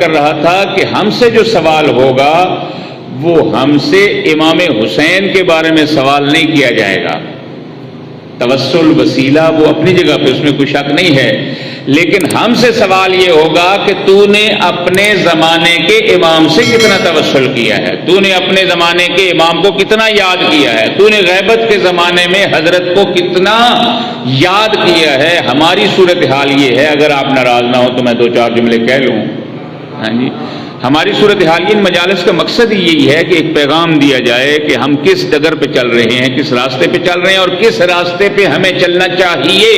کر رہا تھا کہ ہم سے جو سوال ہوگا وہ ہم سے امام حسین کے بارے میں سوال نہیں کیا جائے گا. توسل وسیلہ وہ اپنی جگہ پہ، اس میں کوئی شک نہیں ہے، لیکن ہم سے سوال یہ ہوگا کہ تو نے اپنے زمانے کے امام سے کتنا توسل کیا ہے، تو نے اپنے زمانے کے امام کو کتنا یاد کیا ہے، تو نے غیبت کے زمانے میں حضرت کو کتنا یاد کیا ہے. ہماری صورتحال یہ ہے، اگر آپ ناراض نہ ہو تو میں 2-4 جملے کہہ لوں. ہاں جی، ہماری صورتحال ان مجالس کا مقصد ہی یہی ہے کہ ایک پیغام دیا جائے کہ ہم کس ڈگر پہ چل رہے ہیں، کس راستے پہ چل رہے ہیں اور کس راستے پہ ہمیں چلنا چاہیے.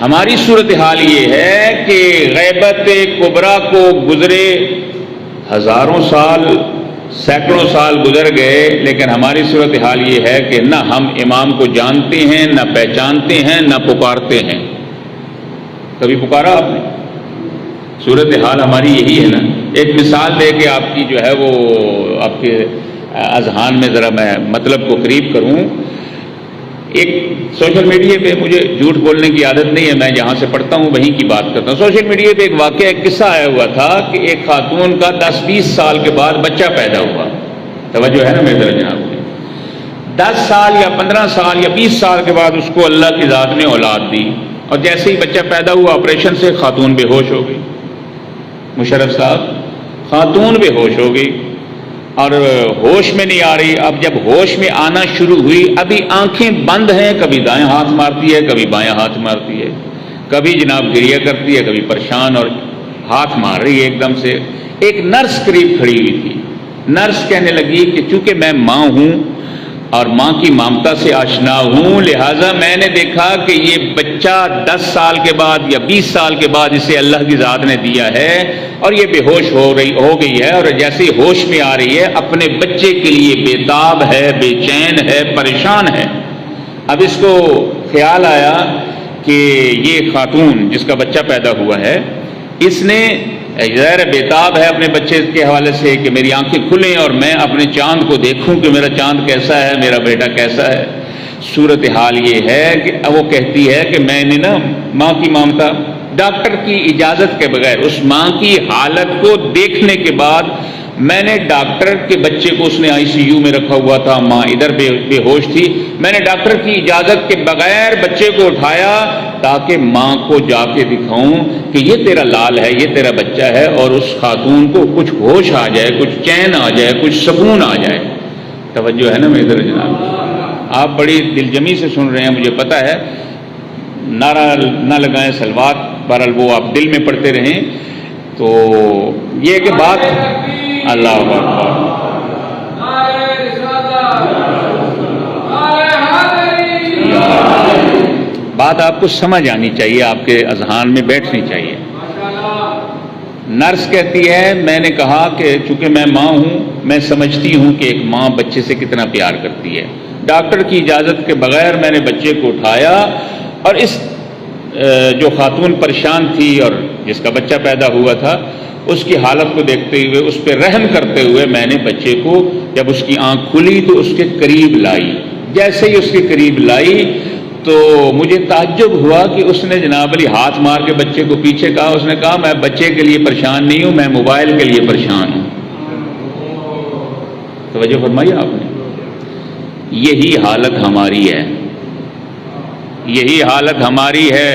ہماری صورتحال یہ ہے کہ غیبت کبریٰ کو گزرے ہزاروں سال، سینکڑوں سال گزر گئے، لیکن ہماری صورتحال یہ ہے کہ نہ ہم امام کو جانتے ہیں، نہ پہچانتے ہیں، نہ پکارتے ہیں. کبھی پکارا آپ نے؟ صورتحال ہماری یہی ہے نا. ایک مثال دے کے آپ کی جو ہے وہ آپ کے اذہان میں ذرا میں مطلب کو قریب کروں. ایک سوشل میڈیا پہ، مجھے جھوٹ بولنے کی عادت نہیں ہے، میں جہاں سے پڑھتا ہوں وہیں کی بات کرتا ہوں. سوشل میڈیا پہ ایک واقعہ، ایک قصہ آیا ہوا تھا کہ ایک خاتون کا 10-20 سال کے بعد بچہ پیدا ہوا. توجہ ہے نا میرے طرف جناب؟ 10 سال یا 15 سال یا 20 سال کے بعد اس کو اللہ کی ذات نے اولاد دی، اور جیسے ہی بچہ پیدا ہوا آپریشن سے خاتون بے ہوش ہو گئی. مشرف صاحب، خاتون بے ہوش ہو گئی اور ہوش میں نہیں آ رہی. اب جب ہوش میں آنا شروع ہوئی، ابھی آنکھیں بند ہیں، کبھی دائیں ہاتھ مارتی ہے، کبھی بائیں ہاتھ مارتی ہے، کبھی جناب گریہ کرتی ہے، کبھی پریشان اور ہاتھ مار رہی ہے. ایک دم سے ایک نرس قریب کھڑی ہوئی تھی. نرس کہنے لگی کہ چونکہ میں ماں ہوں اور ماں کی ممتا سے آشنا ہوں، لہٰذا میں نے دیکھا کہ یہ بچہ 10 سال کے بعد یا 20 سال کے بعد اسے اللہ کی ذات نے دیا ہے اور یہ بے ہوش ہو گئی ہے، اور جیسے ہی ہوش میں آ رہی ہے اپنے بچے کے لیے بے تاب ہے، بے چین ہے، پریشان ہے. اب اس کو خیال آیا کہ یہ خاتون جس کا بچہ پیدا ہوا ہے، اس نے ظاہر بےتاب ہے اپنے بچے کے حوالے سے کہ میری آنکھیں کھلیں اور میں اپنے چاند کو دیکھوں کہ میرا چاند کیسا ہے، میرا بیٹا کیسا ہے. صورتحال یہ ہے کہ وہ کہتی ہے کہ میں نے نا ماں کی ممتا، ڈاکٹر کی اجازت کے بغیر اس ماں کی حالت کو دیکھنے کے بعد میں نے ڈاکٹر کے بچے کو، اس نے ICU میں رکھا ہوا تھا، ماں ادھر بے ہوش تھی، میں نے ڈاکٹر کی اجازت کے بغیر بچے کو اٹھایا تاکہ ماں کو جا کے دکھاؤں کہ یہ تیرا لال ہے، یہ تیرا بچہ ہے، اور اس خاتون کو کچھ ہوش آ جائے، کچھ چین آ جائے، کچھ سکون آ جائے. توجہ ہے نا میرے ادھر جناب؟ آپ بڑی دلجمی سے سن رہے ہیں، مجھے پتہ ہے. نعرہ نہ لگائیں سلوات، بہرحال وہ آپ دل میں پڑھتے رہیں. تو یہ کہ بات اللہ اکبر، بات آپ کو سمجھ آنی چاہیے، آپ کے اذہان میں بیٹھنی چاہیے. نرس کہتی ہے میں نے کہا کہ چونکہ میں ماں ہوں، میں سمجھتی ہوں کہ ایک ماں بچے سے کتنا پیار کرتی ہے. ڈاکٹر کی اجازت کے بغیر میں نے بچے کو اٹھایا اور اس جو خاتون پریشان تھی اور جس کا بچہ پیدا ہوا تھا، اس کی حالت کو دیکھتے ہوئے، اس پہ رحم کرتے ہوئے میں نے بچے کو، جب اس کی آنکھ کھلی تو اس کے قریب لائی. جیسے ہی اس کے قریب لائی تو مجھے تعجب ہوا کہ اس نے جناب علی ہاتھ مار کے بچے کو پیچھے کہا. اس نے کہا میں بچے کے لیے پریشان نہیں ہوں، میں موبائل کے لیے پریشان ہوں. توجہ فرمائی آپ نے؟ یہی حالت ہماری ہے، یہی حالت ہماری ہے.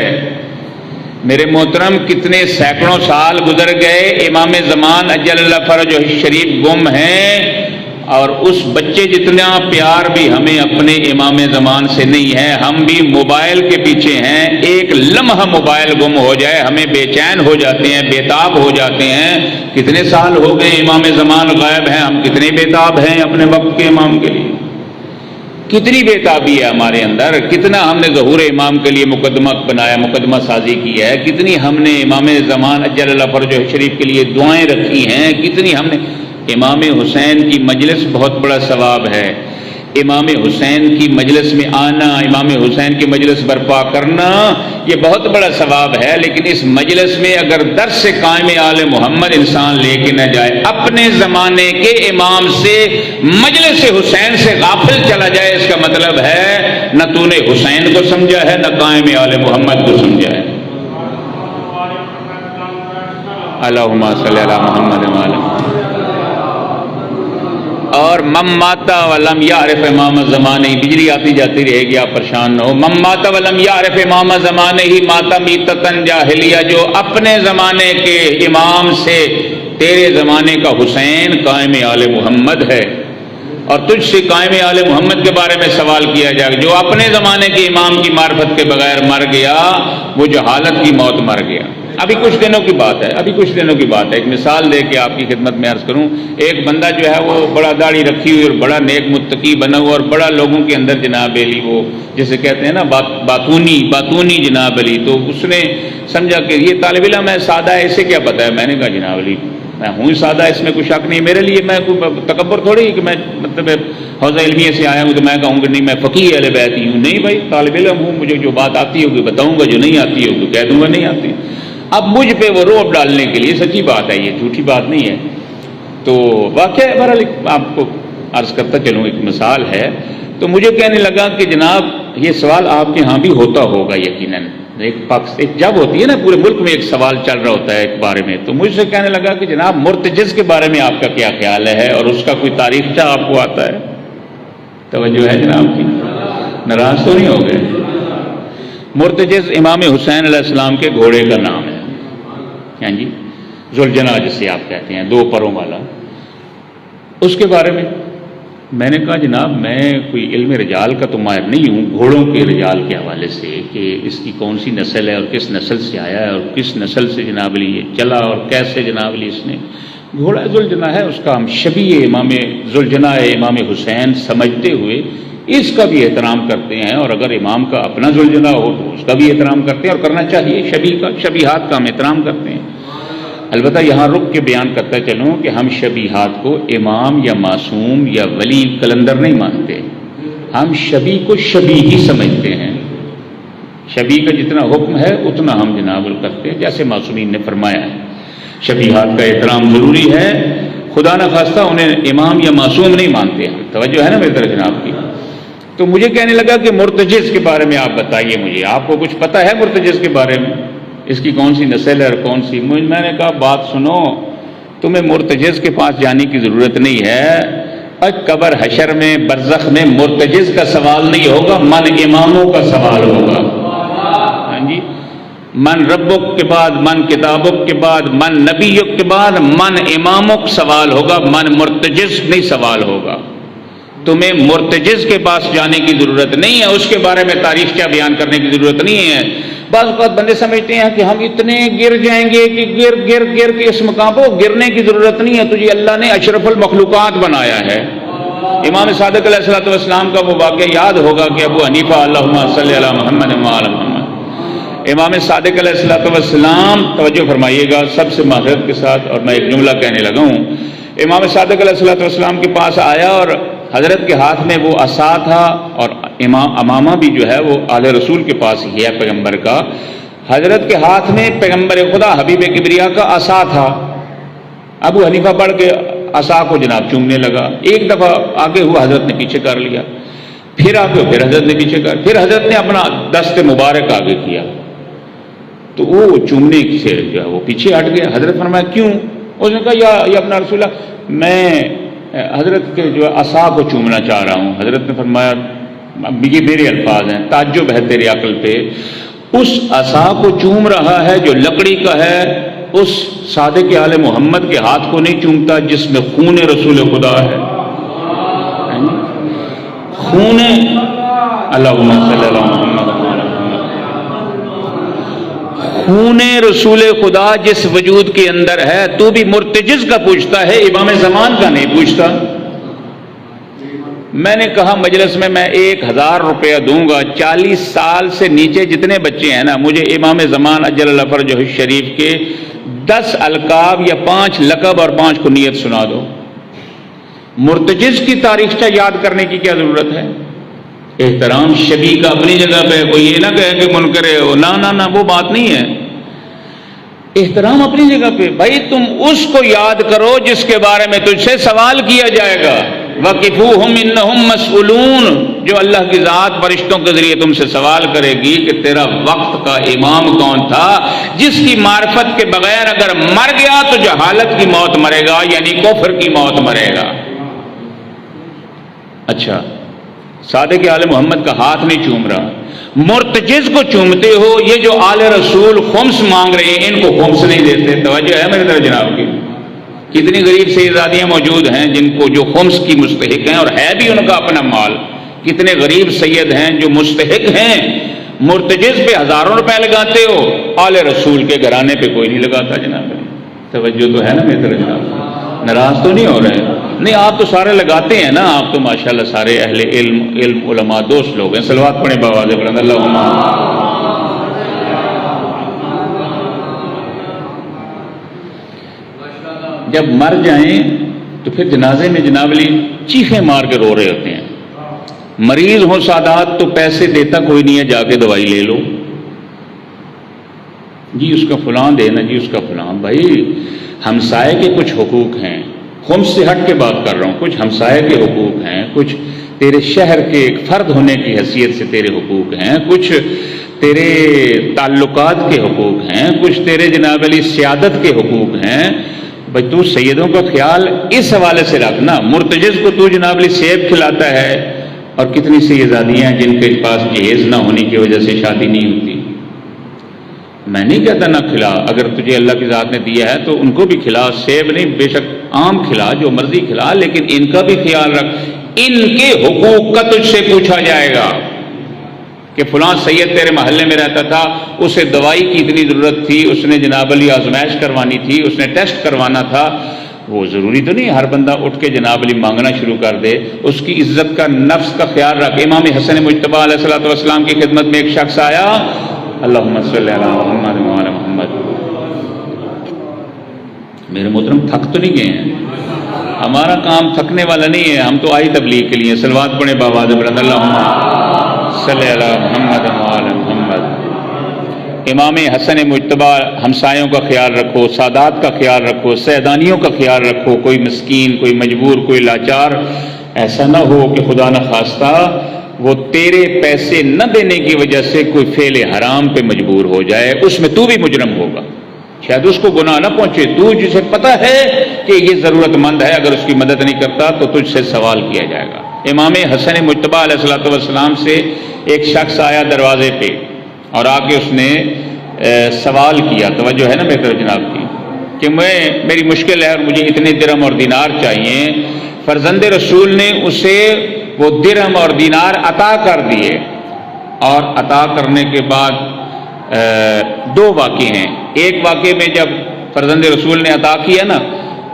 میرے محترم، کتنے سینکڑوں سال گزر گئے، امام زمان اجل اللہ فرجہ شریف گم ہیں، اور اس بچے جتنا پیار بھی ہمیں اپنے امام زمان سے نہیں ہے. ہم بھی موبائل کے پیچھے ہیں. ایک لمحہ موبائل گم ہو جائے ہمیں بے چین ہو جاتے ہیں، بےتاب ہو جاتے ہیں. کتنے سال ہو گئے امام زمان غائب ہیں، ہم کتنے بےتاب ہیں اپنے وقت کے امام کے لیے. کتنی بےتابی ہے ہمارے اندر، کتنا ہم نے ظہور امام کے لیے مقدمہ بنایا، مقدمہ سازی کی ہے، کتنی ہم نے امام زمان اجل اللہ فرجہ شریف کے لیے دعائیں رکھی ہیں، کتنی ہم نے. امام حسین کی مجلس بہت بڑا ثواب ہے. امام حسین کی مجلس میں آنا، امام حسین کی مجلس برپا کرنا، یہ بہت بڑا ثواب ہے. لیکن اس مجلس میں اگر درس سے قائم آل محمد انسان لے کے نہ جائے، اپنے زمانے کے امام سے، مجلس حسین سے غافل چلا جائے، اس کا مطلب ہے نہ تو نے حسین کو سمجھا ہے، نہ قائم آل محمد کو سمجھا ہے. اللہم صلی علی محمد وعلی اور مم ماتا ولم یعرف امام زمانے ہی، بجلی آتی جاتی رہے گی آپ پریشان نہ ہو، مم ماتا ولم یعرف امام زمانے ہی ماتا میتتن جاہلیہ، جو اپنے زمانے کے امام سے تیرے زمانے کا حسین قائم آل محمد ہے، اور تجھ سے قائم آل محمد کے بارے میں سوال کیا جائے گا، جو اپنے زمانے کے امام کی معرفت کے بغیر مر گیا وہ جہالت کی موت مر گیا۔ ابھی کچھ دنوں کی بات ہے، ایک مثال دے کے آپ کی خدمت میں عرض کروں، ایک بندہ جو ہے وہ بڑا داڑھی رکھی ہوئی اور بڑا نیک متقی بنا ہوا اور بڑا لوگوں کے اندر جناب علی، وہ جسے کہتے ہیں نا باتونی جناب علی، تو اس نے سمجھا کہ یہ طالب علم ہے، سادہ ہے، اسے کیا پتہ ہے۔ میں نے کہا جناب علی میں ہوں سادہ، اس میں کوئی شک نہیں، میرے لیے میں کوئی تکبر تھوڑی کہ میں مطلب حوزہ علمیہ سے آیا ہوں تو میں کہوں گا نہیں میں فقیہ اہل بیت ہی ہوں، نہیں بھائی طالب علم ہوں، مجھے جو بات آتی ہوگی بتاؤں گا، جو نہیں آتی ہوگی کہہ دوں گا نہیں آتی۔ اب مجھ پہ وہ روب ڈالنے کے لیے، سچی بات ہے یہ جھوٹی بات نہیں ہے، تو واقعہ بہرحال آپ کو عرض کرتا چلوں، ایک مثال ہے، تو مجھے کہنے لگا کہ جناب یہ سوال آپ کے ہاں بھی ہوتا ہوگا یقیناً، ایک جب ہوتی ہے نا پورے ملک میں ایک سوال چل رہا ہوتا ہے ایک بارے میں، تو مجھ سے کہنے لگا کہ جناب مرتجز کے بارے میں آپ کا کیا خیال ہے اور اس کا کوئی تاریخچہ آپ کو آتا ہے؟ توجہ ہے جناب کی، ناراض تو نہیں ہو گئے؟ مرتجز امام حسین علیہ السلام کے گھوڑے کا نام ہے، ہاں جی، ذوالجناح جسے آپ کہتے ہیں، 2 پروں والا، اس کے بارے میں نے کہا جناب میں کوئی علم رجال کا تو ماہر نہیں ہوں، گھوڑوں کے رجال کے حوالے سے کہ اس کی کون سی نسل ہے اور کس نسل سے آیا ہے اور کس نسل سے جناب علی یہ چلا اور کیسے جناب علی اس نے گھوڑا ذوالجناح ہے، اس کا ہم شبیہ امام ذوالجناح امام حسین سمجھتے ہوئے اس کا بھی احترام کرتے ہیں، اور اگر امام کا اپنا ذوالجناح ہو تو اس کا بھی احترام کرتے ہیں اور کرنا چاہیے، شبیہات کا ہم احترام کرتے ہیں۔ البتہ یہاں رک کے بیان کرتا چلوں کہ ہم شبیہات کو امام یا معصوم یا ولی کلندر نہیں مانتے، ہم شبیہ کو شبیہ ہی سمجھتے ہیں، شبیہ کا جتنا حکم ہے اتنا ہم جناب کرتے ہیں، جیسے معصومین نے فرمایا ہے شبیہات کا احترام ضروری ہے، خدا نہ خواستہ انہیں امام یا معصوم نہیں مانتے ہیں، توجہ ہے نا میری طرف جناب کی۔ تو مجھے کہنے لگا کہ مرتجز کے بارے میں آپ بتائیے مجھے، آپ کو کچھ پتہ ہے مرتجز کے بارے میں، اس کی کون سی نسل ہے اور کون سی؟ میں نے کہا بات سنو، تمہیں مرتجز کے پاس جانے کی ضرورت نہیں ہے، قبر حشر میں برزخ میں مرتجز کا سوال نہیں ہوگا، من اماموں کا سوال ہوگا، ہاں جی، من ربک کے بعد، من کتابک کے بعد، من نبیک کے بعد من امامک سوال ہوگا، من مرتجز نہیں سوال ہوگا۔ تمہیں مرتجز کے پاس جانے کی ضرورت نہیں ہے، اس کے بارے میں تاریخچہ بیان کرنے کی ضرورت نہیں ہے۔ بعض اوقات بندے سمجھتے ہیں کہ ہم اتنے گر جائیں گے کہ گر کے اس مقام پر گرنے کی ضرورت نہیں ہے، تجھے اللہ نے اشرف المخلوقات بنایا ہے۔ امام صادق علیہ السلام کا وہ واقعہ یاد ہوگا کہ ابو حنیفہ اللہم صلی علی محمد وعلی محمد، امام صادق علیہ السلام، توجہ فرمائیے گا سب سے معذرت کے ساتھ، اور میں ایک جملہ کہنے لگا ہوں، امام صادق علیہ السلام کے پاس آیا اور حضرت کے ہاتھ میں وہ عصا تھا، اور امامہ بھی جو ہے وہ آل رسول کے پاس ہی ہے پیغمبر کا، حضرت کے ہاتھ میں پیغمبر خدا حبیب کبریا کا عصا تھا۔ ابو حنیفہ بڑھ کے عصا کو جناب چومنے لگا، ایک دفعہ آگے ہوا حضرت نے پیچھے کر لیا، پھر آگے پھر حضرت نے پیچھے کر، پھر حضرت نے اپنا دست مبارک آگے کیا، تو وہ چومنے سے جو ہے وہ پیچھے ہٹ گیا۔ حضرت فرمایا کیوں؟ اس نے کہا یا اپنا رسول اللہ، میں حضرت کے جو عصا کو چومنا چاہ رہا ہوں۔ حضرت نے فرمایا یہ میرے الفاظ ہیں، تعجب ہے تیری عقل پہ، اس عصا کو چوم رہا ہے جو لکڑی کا ہے، اس صادق آل محمد کے ہاتھ کو نہیں چومتا جس میں خون رسول خدا ہے، خون اللہم صلی علی محمد، خون رسول خدا جس وجود کے اندر ہے، تو بھی مرتجز کا پوچھتا ہے، امام زمان کا نہیں پوچھتا۔ میں نے کہا مجلس میں 1000 روپیہ دوں گا، 40 سال سے نیچے جتنے بچے ہیں نا، مجھے امام زمان اجل اللہ فرجہ الشریف کے 10 القاب یا 5 لقب اور 5 کنیت سنا دو۔ مرتجز کی تاریخچہ یاد کرنے کی کیا ضرورت ہے؟ احترام شبیہ کا اپنی جگہ پہ، کوئی یہ نہ کہے کہ منکر ہے، نہ وہ بات نہیں ہے، احترام اپنی جگہ پہ۔ بھائی تم اس کو یاد کرو جس کے بارے میں تجھ سے سوال کیا جائے گا، وقفوہم انہم مسئولون، جو اللہ کی ذات فرشتوں کے ذریعے تم سے سوال کرے گی کہ تیرا وقت کا امام کون تھا، جس کی معرفت کے بغیر اگر مر گیا تو جہالت کی موت مرے گا، یعنی کفر کی موت مرے گا۔ اچھا، صادق آل محمد کا ہاتھ نہیں چوم رہا، مرتجز کو چومتے ہو۔ یہ جو آل رسول خمس مانگ رہے ہیں ان کو خمس نہیں دیتے، توجہ ہے میرے طرف جناب کی؟ کتنی غریب سیدادیاں موجود ہیں جن کو جو خمس کی مستحق ہیں اور ہے بھی ان کا اپنا مال، کتنے غریب سید ہیں جو مستحق ہیں، مرتجز پہ ہزاروں روپے لگاتے ہو، آل رسول کے گھرانے پہ کوئی نہیں لگاتا جناب۔ توجہ تو ہے نا میری طرف جناب؟ ناراض تو نہیں ہو رہے؟ نہیں، آپ تو سارے لگاتے ہیں نا، آپ تو ماشاءاللہ سارے اہل علم علماء دوست لوگ ہیں۔ صلوات پڑھیں بآواز بلند، اللہم جب مر جائیں تو پھر جنازے میں جناب علی چیخیں مار کے رو رہے ہوتے ہیں۔ مریض ہو سادات تو پیسے دیتا کوئی نہیں ہے، جا کے دوائی لے لو، جی اس کا فلاں دینا، جی اس کا فلاں۔ بھائی ہمسائے کے کچھ حقوق ہیں، خمس سے ہٹ کے بات کر رہا ہوں، کچھ ہمسائے کے حقوق ہیں، کچھ تیرے شہر کے ایک فرد ہونے کی حیثیت سے تیرے حقوق ہیں، کچھ تیرے تعلقات کے حقوق ہیں، کچھ تیرے جناب علی سیادت کے حقوق ہیں۔ بھائی تو سیدوں کا خیال اس حوالے سے رکھنا۔ مرتجز کو تو جناب علی سیب کھلاتا ہے، اور کتنی سیدادیاں ہیں جن کے پاس جہیز نہ ہونے کی وجہ سے شادی نہیں ہوتی۔ میں نہیں کہتا نہ کھلا، اگر تجھے اللہ کی ذات نے دیا ہے تو ان کو بھی کھلا، سیب نہیں بے شک آم کھلا، جو مرضی کھلا، لیکن ان کا بھی خیال رکھ، ان کے حقوق کا تجھ سے پوچھا جائے گا کہ فلاں سید تیرے محلے میں رہتا تھا، اسے دوائی کی اتنی ضرورت تھی، اس نے جناب علی آزمائش کروانی تھی، اس نے ٹیسٹ کروانا تھا۔ وہ ضروری تو نہیں ہر بندہ اٹھ کے جناب علی مانگنا شروع کر دے، اس کی عزت کا، نفس کا خیال رکھ۔ امام حسن مجتبیٰ علیہ الصلوۃ والسلام کی خدمت میں ایک شخص آیا، اللہم صلی علی محمد وعلی محمد۔ میرے محترم تھک تو نہیں گئے ہیں؟ ہمارا کام تھکنے والا نہیں ہے، ہم تو آئی تبلیغ کے لیے۔ صلوات پڑھیں بآواز بلند، اللہم صلی علی محمد وعلی محمد۔ امام حسن مجتبیٰ، ہمسایوں کا خیال رکھو، سادات کا خیال رکھو، سیدانیوں کا خیال رکھو، کوئی مسکین، کوئی مجبور، کوئی لاچار ایسا نہ ہو کہ خدا نہ خواستہ وہ تیرے پیسے نہ دینے کی وجہ سے کوئی فعل حرام پہ مجبور ہو جائے، اس میں تو بھی مجرم ہوگا۔ شاید اس کو گناہ نہ پہنچے، تو جسے پتہ ہے کہ یہ ضرورت مند ہے، اگر اس کی مدد نہیں کرتا تو تجھ سے سوال کیا جائے گا۔ امام حسن مجتبیٰ علیہ الصلوۃ والسلام سے ایک شخص آیا دروازے پہ، اور آ کے اس نے سوال کیا، توجہ ہے نا میرے طرف جناب کی، کہ میری مشکل ہے اور مجھے اتنے درہم اور دینار چاہیے۔ فرزند رسول نے اسے وہ درہم اور دینار عطا کر دیے، اور عطا کرنے کے بعد دو واقعے ہیں۔ ایک واقعے میں جب فرزند رسول نے عطا کیا نا،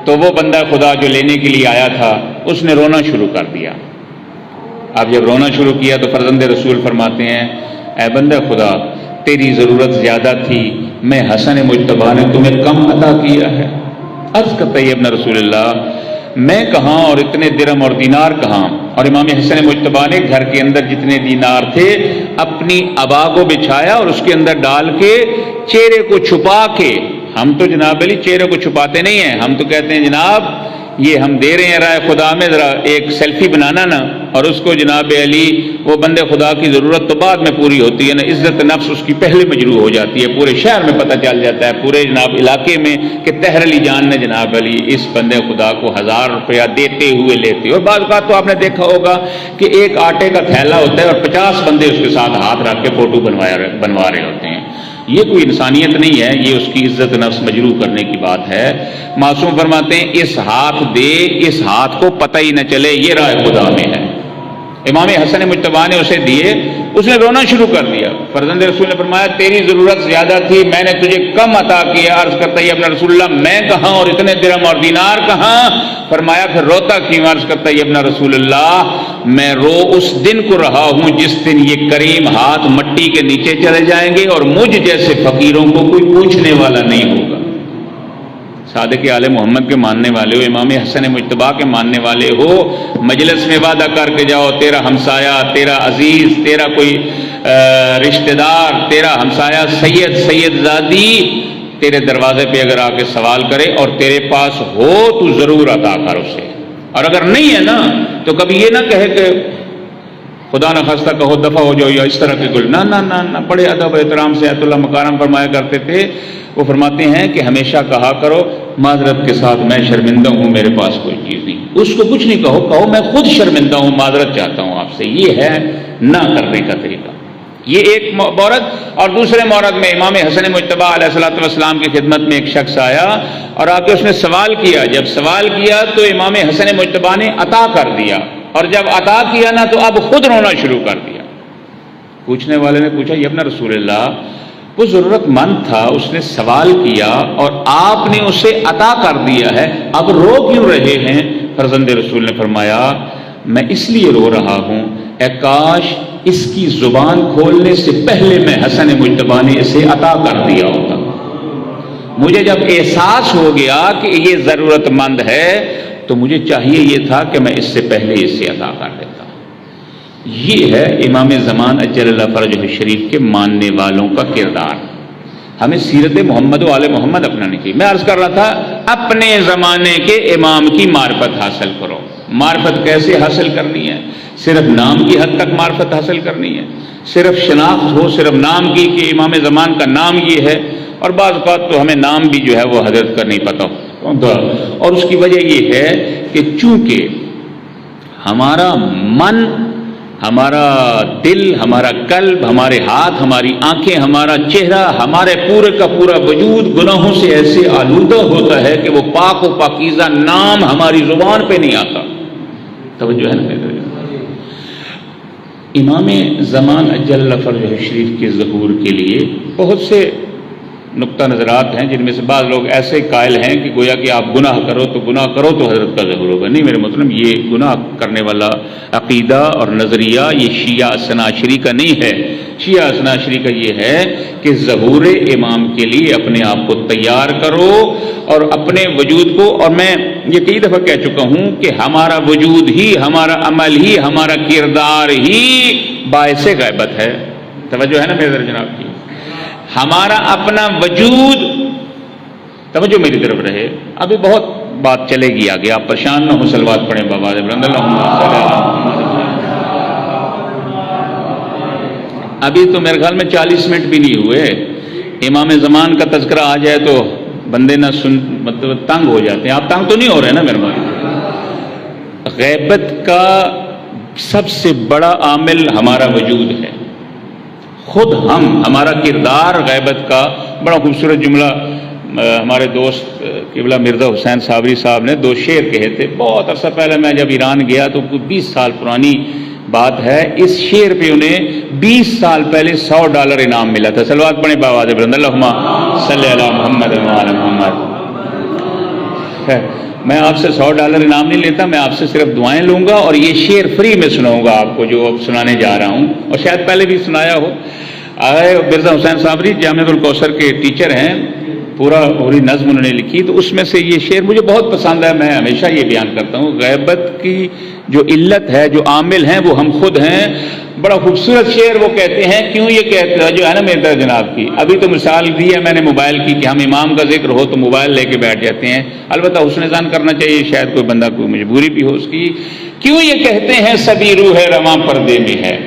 تو وہ بندہ خدا جو لینے کے لیے آیا تھا اس نے رونا شروع کر دیا۔ اب جب رونا شروع کیا تو فرزند رسول فرماتے ہیں، اے بندہ خدا، تیری ضرورت زیادہ تھی، میں حسن مجتبیٰ نے تمہیں کم عطا کیا ہے۔ عرض کرتا ہے ابن رسول اللہ، میں کہاں اور اتنے درہم اور دینار کہاں؟ اور امام حسن مجتبیٰ نے گھر کے اندر جتنے دینار تھے اپنی عبا کو بچھایا اور اس کے اندر ڈال کے چہرے کو چھپا کے، ہم تو جناب علی چہرے کو چھپاتے نہیں ہیں، ہم تو کہتے ہیں جناب یہ ہم دے رہے ہیں رائے خدا میں، ذرا ایک سیلفی بنانا نا، اور اس کو جناب علی وہ بندے خدا کی ضرورت تو بعد میں پوری ہوتی ہے نا، عزت نفس اس کی پہلے مجروح ہو جاتی ہے، پورے شہر میں پتہ چل جاتا ہے، پورے جناب علاقے میں، کہ طاہر علی جان نے جناب علی اس بندے خدا کو 1000 روپیہ دیتے ہوئے لیتے۔ اور بعض بات تو آپ نے دیکھا ہوگا کہ ایک آٹے کا تھیلا ہوتا ہے اور 50 بندے اس کے ساتھ ہاتھ رکھ کے فوٹو بنوا رہے ہوتے ہیں۔ یہ کوئی انسانیت نہیں ہے، یہ اس کی عزت نفس مجروح کرنے کی بات ہے۔ معصوم فرماتے ہیں اس ہاتھ دے، اس ہاتھ کو پتہ ہی نہ چلے یہ رائے خدا میں ہے۔ امام حسن مجتبیٰ نے اسے دیے، اس نے رونا شروع کر دیا۔ فرزند رسول نے فرمایا تیری ضرورت زیادہ تھی، میں نے تجھے کم عطا کیا۔ عرض کرتا ہے ابن رسول اللہ، میں کہاں اور اتنے درہم اور دینار کہاں؟ فرمایا پھر روتا کیوں؟ عرض کرتا ہے ابن رسول اللہ، میں رو اس دن کو رہا ہوں جس دن یہ کریم ہاتھ مٹی کے نیچے چلے جائیں گے اور مجھ جیسے فقیروں کو کوئی پوچھنے والا نہیں ہوگا۔ صادق آل محمد کے ماننے والے ہو، امام حسن مجتبیٰ کے ماننے والے ہو، مجلس میں وعدہ کر کے جاؤ، تیرا ہمسایہ، تیرا عزیز، تیرا کوئی رشتہ دار، تیرا ہمسایہ سید زادی تیرے دروازے پہ اگر آ کے سوال کرے اور تیرے پاس ہو تو ضرور عطا کر اسے۔ اور اگر نہیں ہے نا تو کبھی یہ نہ کہے کہ خدا نہ خواستہ کہو دفع ہو جاؤ یا اس طرح کے کچھ، نہ بڑے ادب احترام سے آیت اللہ مکارم فرمایا کرتے تھے. وہ فرماتے ہیں کہ ہمیشہ کہا کرو معذرت کے ساتھ میں شرمندہ ہوں، میرے پاس کوئی چیز نہیں. اس کو کچھ نہیں کہو میں خود شرمندہ ہوں، معذرت چاہتا ہوں آپ سے. یہ ہے نہ کرنے کا طریقہ. یہ ایک مورد. اور دوسرے مورد میں امام حسن مجتبی علیہ الصلوۃ والسلام کی خدمت میں ایک شخص آیا اور آ کے اس نے سوال کیا. جب سوال کیا تو امام حسن مجتبی نے عطا کر دیا، اور جب عطا کیا نا تو اب خود رونا شروع کر دیا. پوچھنے والے نے پوچھا، یہ ابن رسول اللہ، وہ ضرورت مند تھا، اس نے سوال کیا اور آپ نے اسے عطا کر دیا ہے، اب رو کیوں رہے ہیں؟ فرزند رسول نے فرمایا، میں اس لیے رو رہا ہوں، اے کاش اس کی زبان کھولنے سے پہلے میں حسن مجتبی نے اسے عطا کر دیا ہوتا. مجھے جب احساس ہو گیا کہ یہ ضرورت مند ہے تو مجھے چاہیے یہ تھا کہ میں اس سے پہلے اسے عطا کر دیتا. یہ ہے امام زمان اجل اللہ فرجہ الشریف کے ماننے والوں کا کردار. ہمیں سیرت محمد و آل محمد اپنانے کی. میں عرض کر رہا تھا اپنے زمانے کے امام کی معرفت حاصل کرو. معرفت کیسے حاصل کرنی ہے؟ صرف نام کی حد تک معرفت حاصل کرنی ہے، صرف شناخت ہو صرف نام کی کہ امام زمان کا نام یہ ہے، اور بعض اوقات تو ہمیں نام بھی جو ہے وہ حضرت کا نہیں پتہ ہوتا. اور اس کی وجہ یہ ہے کہ چونکہ ہمارا من، ہمارا دل، ہمارا قلب، ہمارے ہاتھ، ہماری آنکھیں، ہمارا چہرہ، ہمارے پورے کا پورا وجود گناہوں سے ایسے آلودہ ہوتا ہے کہ وہ پاک و پاکیزہ نام ہماری زبان پہ نہیں آتا. توجہ ہے نا؟ امام زمان اجل فرجہ شریف کے ظہور کے لیے بہت سے نقطہ نظرات ہیں، جن میں سے بعض لوگ ایسے قائل ہیں کہ گویا کہ آپ گناہ کرو تو حضرت کا ظہور ہوگا. نہیں میرے مطلب یہ گناہ کرنے والا عقیدہ اور نظریہ یہ شیعہ اثنا عشری کا نہیں ہے. شیعہ اثنا عشری کا یہ ہے کہ ظہور امام کے لیے اپنے آپ کو تیار کرو اور اپنے وجود کو. اور میں یہ کئی دفعہ کہہ چکا ہوں کہ ہمارا وجود ہی، ہمارا عمل ہی، ہمارا کردار ہی باعث غیبت ہے. توجہ ہے نا میرے جناب کی؟ ہمارا اپنا وجود. توجہ میری طرف رہے. ابھی بہت بات چلے گی آگے، آپ پریشان نہ ہو. صلوات پڑھیں بابا بلند اللہ. ابھی تو میرے خیال میں 40 منٹ بھی نہیں ہوئے. امام زمان کا تذکرہ آ جائے تو بندے نہ مطلب تنگ ہو جاتے ہیں. آپ تنگ تو نہیں ہو رہے نا میرے بھائی؟ غیبت کا سب سے بڑا عامل ہمارا وجود ہے. خود ہمارا کردار غیبت کا. بڑا خوبصورت جملہ ہمارے دوست قبلہ مرزا حسین صابری صاحب نے 2 شعر کہے تھے بہت عرصہ پہلے. میں جب ایران گیا تو 20 سال پرانی بات ہے. اس شعر پہ انہیں 20 سال پہلے $100 انعام ملا تھا. صلوات پڑھیں بآواز بلند اللہم صلی علی محمد وعلی محمد. میں آپ سے $100 انعام نہیں لیتا، میں آپ سے صرف دعائیں لوں گا اور یہ شعر فری میں سناؤں گا آپ کو جو اب سنانے جا رہا ہوں، اور شاید پہلے بھی سنایا ہو. مرزا حسین صابری جامعۃ الکوثر کے ٹیچر ہیں، پورا پوری نظم انہوں نے لکھی. تو اس میں سے یہ شعر مجھے بہت پسند ہے. میں ہمیشہ یہ بیان کرتا ہوں غیبت کی جو علت ہے، جو عامل ہیں، وہ ہم خود ہیں. بڑا خوبصورت شعر وہ کہتے ہیں. کیوں یہ کہتے ہیں جو ہے نا میرے جناب کی؟ ابھی تو مثال دی ہے میں نے موبائل کی کہ ہم امام کا ذکر ہو تو موبائل لے کے بیٹھ جاتے ہیں. البتہ حسن ظن کرنا چاہیے، شاید کوئی بندہ کوئی مجبوری بھی ہو اس کی. کیوں یہ کہتے ہیں سبھی روح رواں پردے میں ہے؟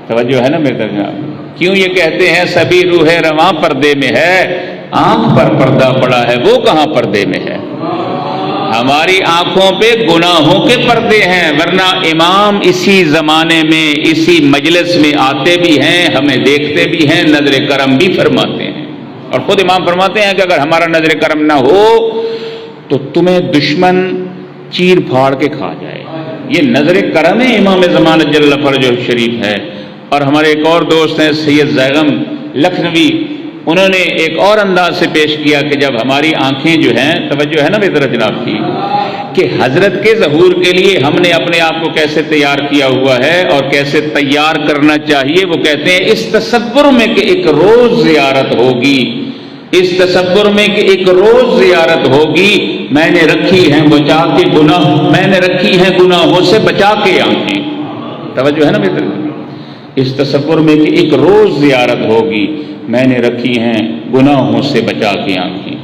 توجہ ہے نا میرے جناب؟ کیوں یہ کہتے ہیں سبھی روح رواں پردے میں ہے؟ آنکھ پر پردہ پڑا ہے، وہ کہاں پردے میں ہے؟ ہماری آنکھوں پہ گناہوں کے پردے ہیں، ورنہ امام اسی زمانے میں اسی مجلس میں آتے بھی ہیں، ہمیں دیکھتے بھی ہیں، نظر کرم بھی فرماتے ہیں. اور خود امام فرماتے ہیں کہ اگر ہمارا نظر کرم نہ ہو تو تمہیں دشمن چیر پھاڑ کے کھا جائے. یہ نظر کرم امام زمان جل فرجہ شریف ہے. اور ہمارے ایک اور دوست ہیں سید زیغم لکھنوی، انہوں نے ایک اور انداز سے پیش کیا کہ جب ہماری آنکھیں جو ہیں، توجہ ہے نا میری طرف جناب کی، کہ حضرت کے ظہور کے لیے ہم نے اپنے آپ کو کیسے تیار کیا ہوا ہے اور کیسے تیار کرنا چاہیے. وہ کہتے ہیں اس تصور میں کہ ایک روز زیارت ہوگی، اس تصور میں کہ ایک روز زیارت ہوگی، میں نے رکھی ہیں بچا کے گناہ، میں نے رکھی ہیں گناہوں سے بچا کے آنکھیں. توجہ ہے نا میری طرف؟ اس تصور میں کہ ایک روز زیارت ہوگی، میں نے رکھی ہیں گناہوں سے بچا کے آنکھیں.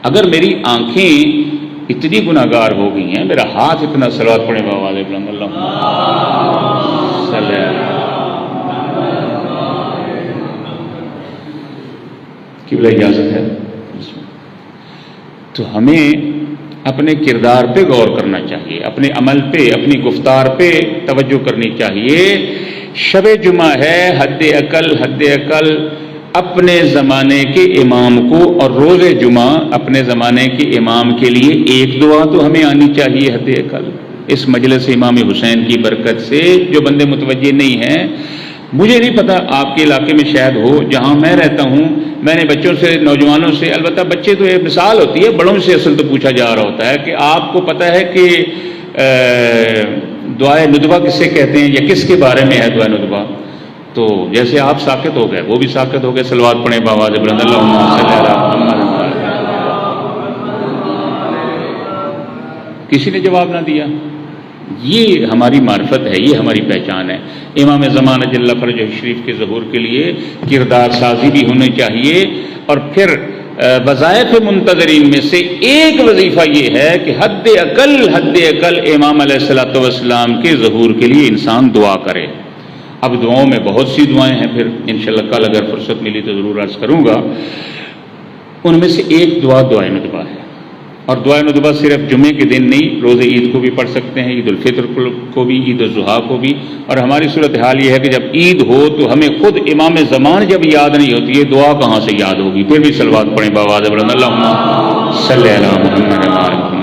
اگر میری آنکھیں اتنی گناہگار ہو گئی ہیں، میرا ہاتھ اتنا صلوات پڑھے بآواز بلند اللہم صلی اللہ قبلہ اجازت ہے۔ تو ہمیں اپنے کردار پہ غور کرنا چاہیے، اپنے عمل پہ، اپنی گفتار پہ توجہ کرنی چاہیے۔ شب جمعہ ہے، حد عقل اپنے زمانے کے امام کو، اور روز جمعہ اپنے زمانے کے امام کے لیے ایک دعا تو ہمیں آنی چاہیے حد عقل۔ اس مجلس امام حسین کی برکت سے جو بندے متوجہ نہیں ہیں، مجھے نہیں پتا آپ کے علاقے میں شاید ہو، جہاں میں رہتا ہوں میں نے بچوں سے، نوجوانوں سے، البتہ بچے تو ایک مثال ہوتی ہے، بڑوں سے اصل تو پوچھا جا رہا ہوتا ہے کہ آپ کو پتہ ہے کہ دعائے ندبہ کسے کہتے ہیں یا کس کے بارے میں ہے دعائے ندبہ؟ تو جیسے آپ ساکت ہو گئے وہ بھی ساکت ہو گئے، صلوات پڑھیں بآواز بلند اللہم صلی علی محمد۔ کسی نے جواب نہ دیا۔ یہ ہماری معرفت ہے، یہ ہماری پہچان ہے۔ امام زمانہ جل فرجہ شریف کے ظہور کے لیے کردار سازی بھی ہونی چاہیے، اور پھر وظائف منتظرین میں سے ایک وظیفہ یہ ہے کہ حد عقل امام علیہ الصلوۃ والسلام کے ظہور کے لیے انسان دعا کرے۔ اب دعاؤں میں بہت سی دعائیں ہیں، پھر انشاءاللہ کل اگر فرصت ملی تو ضرور عرض کروں گا۔ ان میں سے ایک دعائے ندبہ ہے، اور دعائے ندبہ صرف جمعے کے دن نہیں، روز عید کو بھی پڑھ سکتے ہیں، عید الفطر کو بھی، عید الاضحیٰ کو بھی۔ اور ہماری صورتحال یہ ہے کہ جب عید ہو تو ہمیں خود امام زمان جب یاد نہیں ہوتی ہے، دعا کہاں سے یاد ہوگی؟ پھر بھی صلوات پڑھیں بآواز بلند اللہم صلی علی محمد۔